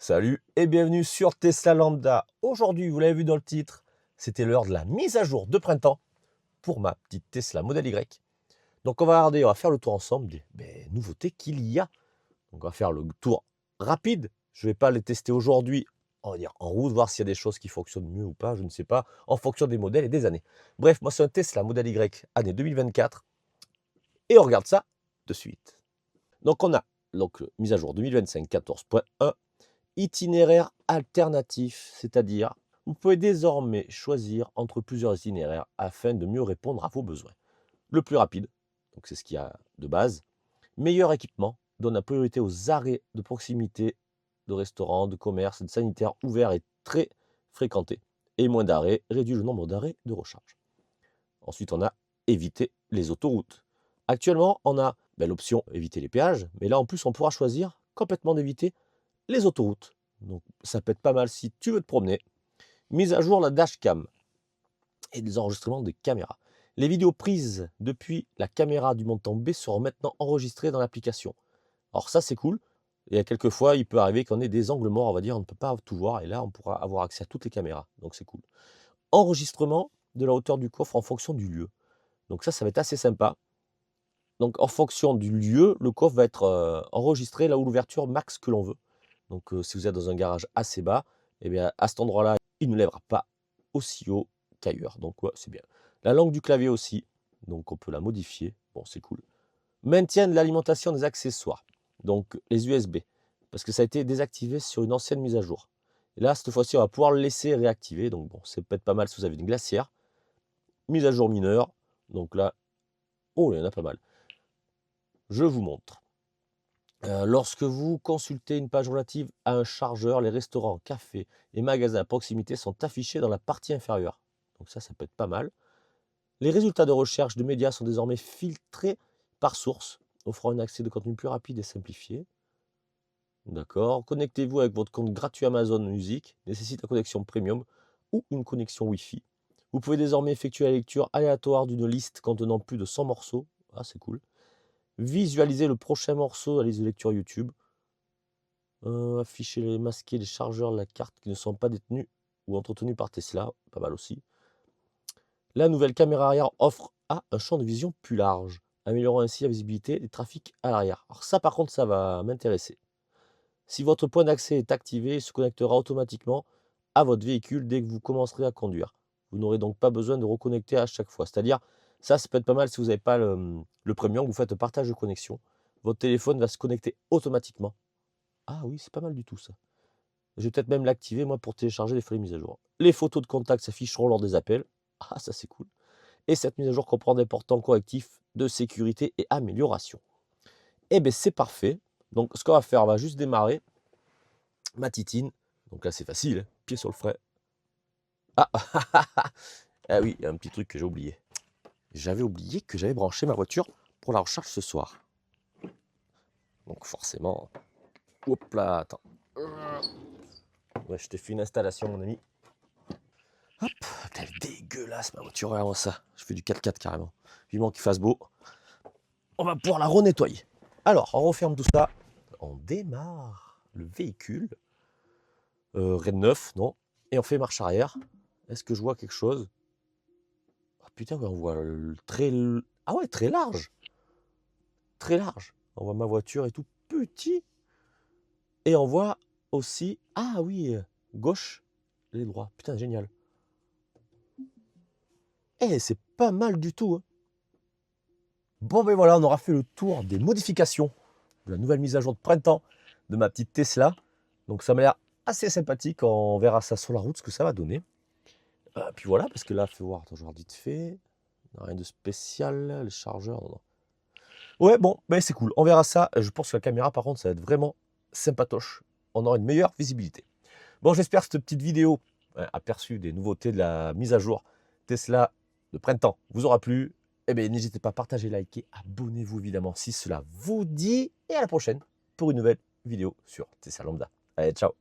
Salut et bienvenue sur Tesla Lambda. Aujourd'hui, vous l'avez vu dans le titre, c'était l'heure de la mise à jour de printemps pour ma petite Tesla Model Y. Donc on va faire le tour ensemble des nouveautés qu'il y a. Donc on va faire le tour rapide. Je ne vais pas les tester aujourd'hui, on va dire en route, voir s'il y a des choses qui fonctionnent mieux ou pas, je ne sais pas, en fonction des modèles et des années. Bref, moi c'est un Tesla Model Y année 2024 et on regarde ça de suite. Donc on a mise à jour 2025 14.1. Itinéraire alternatif, c'est-à-dire vous pouvez désormais choisir entre plusieurs itinéraires afin de mieux répondre à vos besoins. Le plus rapide, donc c'est ce qu'il y a de base. Meilleur équipement, donne la priorité aux arrêts de proximité de restaurants, de commerces, de sanitaires ouverts et très fréquentés. Et moins d'arrêts, réduit le nombre d'arrêts de recharge. Ensuite, on a éviter les autoroutes. Actuellement, on a l'option éviter les péages, mais là en plus on pourra choisir complètement d'éviter les autoroutes. Donc ça peut être pas mal si tu veux te promener. Mise à jour la dashcam et des enregistrements des caméras. Les vidéos prises depuis la caméra du montant B seront maintenant enregistrées dans l'application. Alors ça c'est cool. Il y a quelques fois, il peut arriver qu'on ait des angles morts, on va dire, on ne peut pas tout voir, et là on pourra avoir accès à toutes les caméras, donc c'est cool. Enregistrement de la hauteur du coffre en fonction du lieu. Donc ça va être assez sympa. Donc en fonction du lieu, le coffre va être enregistré là où l'ouverture max que l'on veut. Donc si vous êtes dans un garage assez bas, eh bien, à cet endroit-là, il ne lèvera pas aussi haut qu'ailleurs. Donc ouais, c'est bien. La langue du clavier aussi, donc on peut la modifier. Bon, c'est cool. Maintien de l'alimentation des accessoires, donc les USB, parce que ça a été désactivé sur une ancienne mise à jour. Et là, cette fois-ci, on va pouvoir le laisser réactiver. Donc bon, c'est peut-être pas mal si vous avez une glacière. Mise à jour mineure. Donc là, oh, il y en a pas mal. Je vous montre. Lorsque vous consultez une page relative à un chargeur, les restaurants, cafés et magasins à proximité sont affichés dans la partie inférieure. Donc ça peut être pas mal. Les résultats de recherche de médias sont désormais filtrés par source, offrant un accès de contenu plus rapide et simplifié. D'accord. Connectez-vous avec votre compte gratuit Amazon Music, nécessite la connexion premium ou une connexion Wi-Fi. Vous pouvez désormais effectuer la lecture aléatoire d'une liste contenant plus de 100 morceaux. Ah, c'est cool. Visualiser le prochain morceau à la liste de lecture YouTube. Afficher, masquer les chargeurs de la carte qui ne sont pas détenus ou entretenus par Tesla, pas mal aussi. La nouvelle caméra arrière offre un champ de vision plus large, améliorant ainsi la visibilité des trafics à l'arrière. Alors ça par contre, ça va m'intéresser. Si votre point d'accès est activé, il se connectera automatiquement à votre véhicule dès que vous commencerez à conduire. Vous n'aurez donc pas besoin de reconnecter à chaque fois. C'est-à-dire, ça peut être pas mal si vous n'avez pas le premium, vous faites un partage de connexion. Votre téléphone va se connecter automatiquement. Ah oui, c'est pas mal du tout ça. Je vais peut-être même l'activer, moi, pour télécharger les folies mises à jour. Les photos de contact s'afficheront lors des appels. Ah, ça, c'est cool. Et cette mise à jour comprend d'importants correctifs de sécurité et amélioration. Eh bien, c'est parfait. Donc, ce qu'on va faire, on va juste démarrer ma titine. Donc là, c'est facile. Hein. Pied sur le frein. Ah, ah oui, il y a un petit truc que j'ai oublié. J'avais oublié que j'avais branché ma voiture pour la recharge ce soir. Donc, forcément... Hop là, attends. Ouais, je t'ai fait une installation, mon ami. Hop, putain, elle est dégueulasse ma voiture, regarde ça. Je fais du 4x4 carrément. Vivement qu'il fasse beau. On va pouvoir la renettoyer. Alors, on referme tout ça. On démarre le véhicule. Rien de neuf, non. Et on fait marche arrière. Est-ce que je vois quelque chose? Oh, putain, on voit très... Ah ouais, très large. Très large. On voit ma voiture et tout petit. Et on voit aussi... Ah oui, gauche et droit. Putain, génial. Eh, c'est pas mal du tout. Hein. Bon, ben voilà, on aura fait le tour des modifications de la nouvelle mise à jour de printemps de ma petite Tesla. Donc ça m'a l'air assez sympathique. On verra ça sur la route, ce que ça va donner. Puis voilà, parce que là, fais voir, attends, je vite fait. Rien de spécial, les chargeurs, non, non. Ouais, bon, ben c'est cool. On verra ça. Je pense que la caméra, par contre, ça va être vraiment sympatoche. On aura une meilleure visibilité. Bon, j'espère que cette petite vidéo aperçue des nouveautés de la mise à jour Tesla de printemps vous aura plu. Eh bien, n'hésitez pas à partager, liker, abonnez-vous évidemment si cela vous dit. Et à la prochaine pour une nouvelle vidéo sur Tesla Lambda. Allez, ciao!